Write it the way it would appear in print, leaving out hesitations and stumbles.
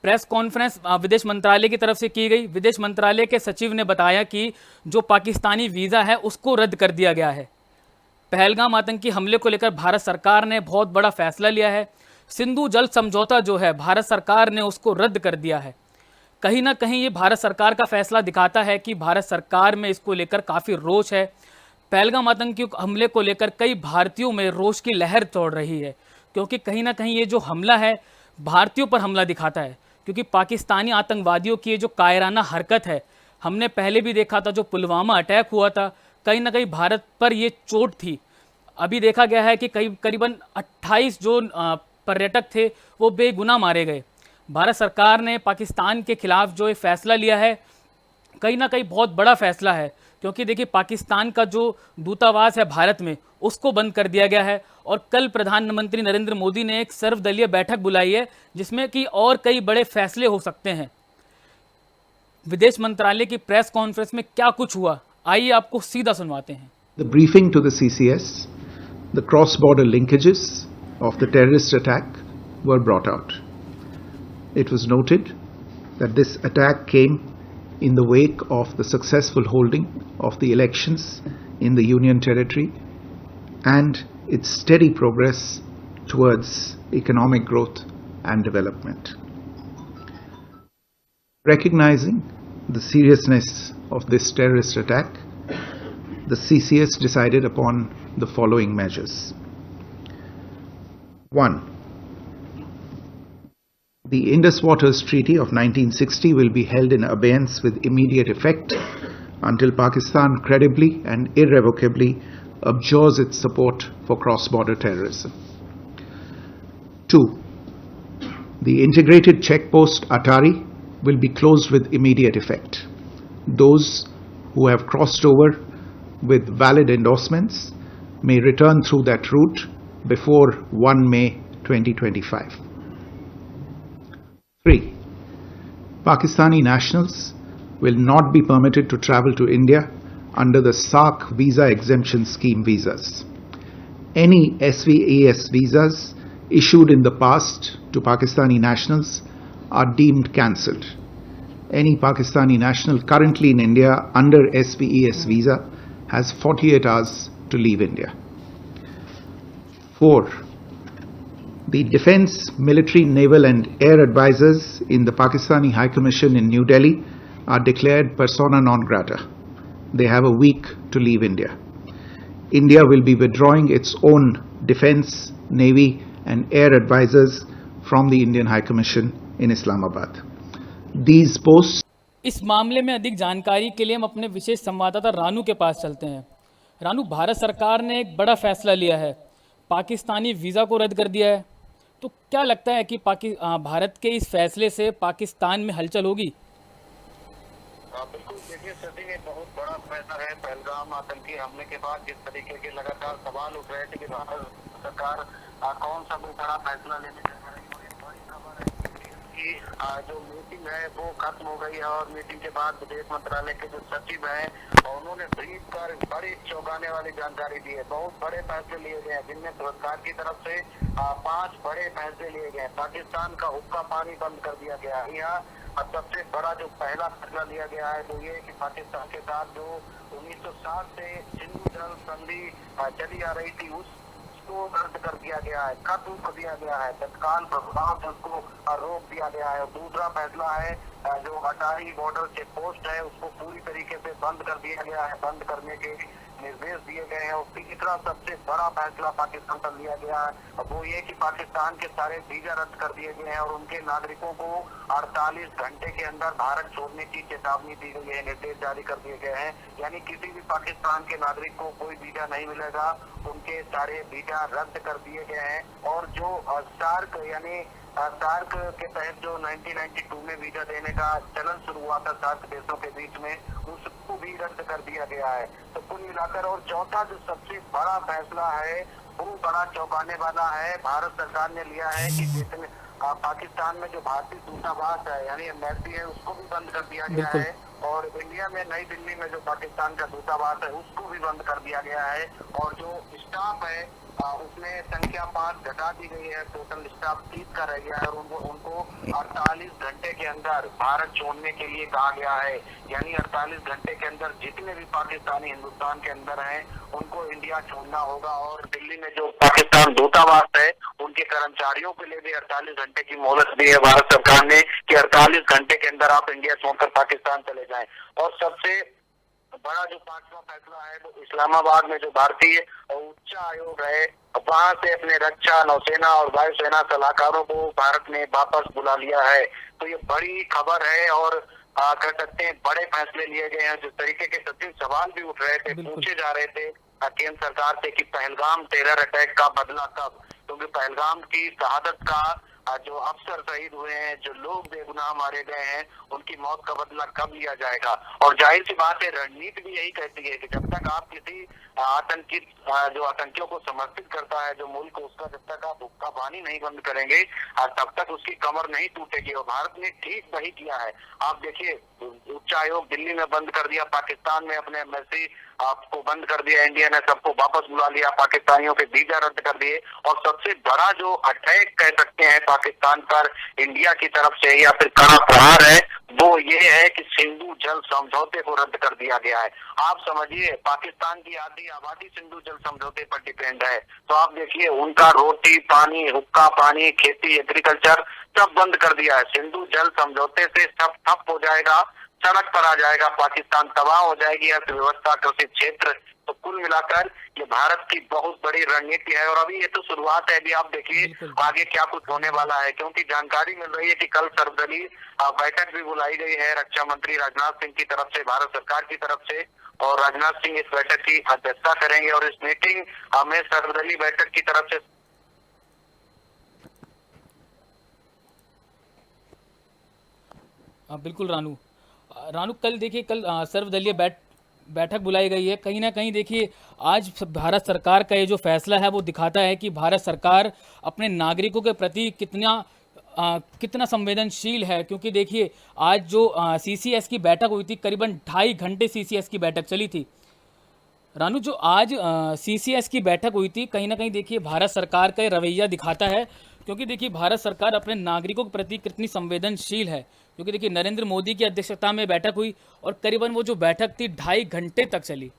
Press conference विदेश मंत्रालय की तरफ से की गई। विदेश मंत्रालय के सचिव ने बताया कि जो पाकिस्तानी वीज़ा है उसको रद्द कर दिया गया है। पहलगाम आतंकी हमले को लेकर भारत सरकार ने बहुत बड़ा फैसला लिया है। सिंधु जल समझौता जो है भारत सरकार ने उसको रद्द कर दिया है। कहीं ना कहीं ये भारत सरकार का फैसला दिखाता है कि भारत सरकार में इसको लेकर काफ़ी रोष है। पहलगाम आतंकी हमले को लेकर कई भारतीयों में रोष की लहर चढ़ रही है, क्योंकि कहीं ना कहीं ये जो हमला है भारतीयों पर हमला दिखाता है। क्योंकि पाकिस्तानी आतंकवादियों की ये जो कायराना हरकत है, हमने पहले भी देखा था, जो पुलवामा अटैक हुआ था, कहीं ना कहीं भारत पर ये चोट थी। अभी देखा गया है कि करीबन 28 जो पर्यटक थे वो बेगुनाह मारे गए। भारत सरकार ने पाकिस्तान के खिलाफ जो एक फैसला लिया है, कहीं ना कहीं बहुत बड़ा फैसला है। क्योंकि देखिए, पाकिस्तान का जो दूतावास है भारत में उसको बंद कर दिया गया है। और कल प्रधानमंत्री नरेंद्र मोदी ने एक सर्वदलीय बैठक बुलाई है जिसमें कि और कई बड़े फैसले हो सकते हैं। विदेश मंत्रालय की प्रेस कॉन्फ्रेंस में क्या कुछ हुआ, आइए आपको सीधा सुनवाते हैं। The briefing to the CCS, the cross-border linkages of the terrorist attack were brought out. It was noted that this attack came in the wake of the successful holding of the elections in the Union Territory and its steady progress towards economic growth and development. Recognizing the seriousness of this terrorist attack, the CCS decided upon the following measures. 1. The Indus Waters Treaty of 1960 will be held in abeyance with immediate effect until Pakistan credibly and irrevocably abjures its support for cross-border terrorism. 2. The integrated checkpost Atari will be closed with immediate effect. Those who have crossed over with valid endorsements may return through that route before 1 May 2025. 3. Pakistani nationals will not be permitted to travel to India under the SAARC visa exemption scheme visas. Any SVES visas issued in the past to Pakistani nationals are deemed cancelled. Any Pakistani national currently in India under SVES visa has 48 hours to leave India. 4. The Defence, Military, Naval and Air Advisors in the Pakistani High Commission in New Delhi are declared persona non grata. They have a week to leave India. India will be withdrawing its own Defence, Navy and Air Advisors from the Indian High Commission in Islamabad. These posts इस मामले में अधिक जानकारी के लिए हम अपने विशेष संवाददाता रानू के पास चलते हैं। रानू, भारत सरकार ने एक बड़ा फैसला लिया है, पाकिस्तानी वीज़ा को रद्द कर दिया है। तो क्या लगता है कि भारत के इस फैसले से पाकिस्तान में हलचल होगी? बिल्कुल, देखिए सचिन, एक बहुत बड़ा फैसला है। पहलगाम आतंकी हमले के बाद जिस तरीके के लगातार सवाल उठ रहे थे कि भारत सरकार कौन सा कोई बड़ा फैसला लेने जा रही है, बड़ी खबर है कि जो मीटिंग है वो खत्म हो गई है। और मीटिंग के बाद विदेश मंत्रालय के जो सचिव हैं उन्होंने ब्रीफ कर बड़ी चौंकाने वाली जानकारी दी है। बहुत बड़े फैसले लिए गए हैं, जिनमें सरकार की तरफ से 5 बड़े फैसले लिए गए हैं। पाकिस्तान का हुक्का पानी बंद कर दिया गया है। यहाँ सबसे बड़ा जो पहला फैसला लिया गया है वो ये कि पाकिस्तान के साथ जो 1960 से सिंधु जल संधि चली आ रही थी उसको रद्द कर दिया गया है, खत्म कर दिया गया है, तत्काल प्रभाव से उसको रोक दिया गया है। और दूसरा फैसला है जो अटारी बॉर्डर चेक पोस्ट है उसको पूरी तरीके से बंद कर दिया गया है, बंद करने के निर्देश दिए गए हैं। और तीसरा सबसे बड़ा फैसला पाकिस्तान पर लिया गया है वो ये कि पाकिस्तान के सारे वीजा रद्द कर दिए गए हैं और उनके नागरिकों को 48 घंटे के अंदर भारत छोड़ने की चेतावनी दी गई है, निर्देश जारी कर दिए गए हैं। यानी किसी भी पाकिस्तान के नागरिक को कोई वीजा नहीं मिलेगा, उनके सारे वीजा रद्द कर दिए गए हैं। और जो सार्क यानी सार्क के तहत जो 1992 में वीजा देने का चलन शुरू हुआ था सार्क देशों के बीच में, उसको भी रद्द कर दिया गया है। तो कुल मिलाकर, और चौथा जो सबसे बड़ा फैसला है वो बड़ा चौंकाने वाला है, भारत सरकार ने लिया है कि जिसमें पाकिस्तान में जो भारतीय दूतावास है यानी एम्बेसी है उसको भी बंद कर दिया गया है। और इंडिया में नई दिल्ली में जो पाकिस्तान का दूतावास है उसको भी बंद कर दिया गया है। और जो स्टाफ है उसमें संख्या 5 घटा दी गई है, टोटल स्टाफ 30 का रह गया है और उनको 48 घंटे के अंदर भारत छोड़ने के लिए कहा गया है। यानी 48 घंटे के अंदर जितने भी पाकिस्तानी हिंदुस्तान के अंदर हैं उनको इंडिया छोड़ना होगा। और दिल्ली में जो पाकिस्तान दूतावास है उनके कर्मचारियों के लिए भी 48 घंटे की मोहलत दी है भारत सरकार ने कि 48 घंटे के अंदर आप इंडिया छोड़कर पाकिस्तान चले जाएं। और सबसे बड़ा जो 5वां फैसला है वो इस्लामाबाद में जो भारतीय उच्च आयोग है वहां से अपने रक्षा, नौसेना और वायुसेना सलाहकारों को भारत ने वापस बुला लिया है। तो ये बड़ी खबर है और कह सकते हैं बड़े फैसले लिए गए हैं। जिस तरीके के सचिन सवाल भी उठ रहे थे, पूछे जा रहे थे केंद्र सरकार से कि पहलगाम टेरर अटैक का बदला कब, क्योंकि पहलगाम की शहादत का जो अफसर शहीद हुए हैं, जो लोग बेगुनाह मारे गए हैं, उनकी मौत का बदला कब लिया जाएगा। और जाहिर सी बात है रणनीति भी यही कहती है कि जब तक आप किसी आतंकी जो आतंकियों को समर्थित करता है जो मुल्क, उसका जब तक आप हुक्का पानी नहीं बंद करेंगे तब तक उसकी कमर नहीं टूटेगी। और भारत ने ठीक वही किया है। आप देखिए उच्च आयोग दिल्ली में बंद कर दिया, पाकिस्तान में अपने एम्बेसी आपको बंद कर दिया, इंडिया ने सबको वापस बुला लिया, पाकिस्तानियों के वीजा रद्द कर दिए। और सबसे बड़ा जो अटैक कह सकते हैं पाकिस्तान पर इंडिया की तरफ से या फिर कड़ा प्रहार है वो ये है कि सिंधु जल समझौते को रद्द कर दिया गया है। आप समझिए पाकिस्तान की आधी आबादी सिंधु जल समझौते पर डिपेंड है। तो आप देखिए उनका रोटी पानी, हुक्का पानी, खेती, एग्रीकल्चर सब बंद कर दिया है। सिंधु जल समझौते से सब ठप हो जाएगा, सड़क पर आ जाएगा पाकिस्तान, तबाह हो जाएगी अर्थव्यवस्था, कृषि क्षेत्र। तो कुल मिलाकर ये भारत की बहुत बड़ी रणनीति है। और अभी ये तो शुरुआत है, अभी आप देखिए आगे क्या कुछ होने वाला है। क्योंकि जानकारी मिल रही है कि कल सर्वदलीय बैठक भी बुलाई गई है रक्षा मंत्री राजनाथ सिंह की तरफ से, भारत सरकार की तरफ से। और राजनाथ सिंह इस बैठक की अध्यक्षता करेंगे और इस मीटिंग में सर्वदलीय बैठक की तरफ से बिल्कुल रानू। रानू कल देखिए, कल सर्वदलीय बैठक बुलाई गई है। कहीं ना कहीं देखिए आज भारत सरकार का ये जो फैसला है वो दिखाता है कि भारत सरकार अपने नागरिकों के प्रति कितना संवेदनशील है। क्योंकि देखिए आज जो सीसीएस की बैठक हुई थी, करीबन 2.5 घंटे सीसीएस की बैठक चली थी। रानू, जो आज सीसीएस की बैठक हुई थी, कहीं ना कहीं देखिए भारत सरकार का ये रवैया दिखाता है। क्योंकि देखिए भारत सरकार अपने नागरिकों के प्रति कितनी संवेदनशील है। क्योंकि देखिए नरेंद्र मोदी की अध्यक्षता में बैठक हुई और करीबन वो जो बैठक थी 2.5 घंटे तक चली।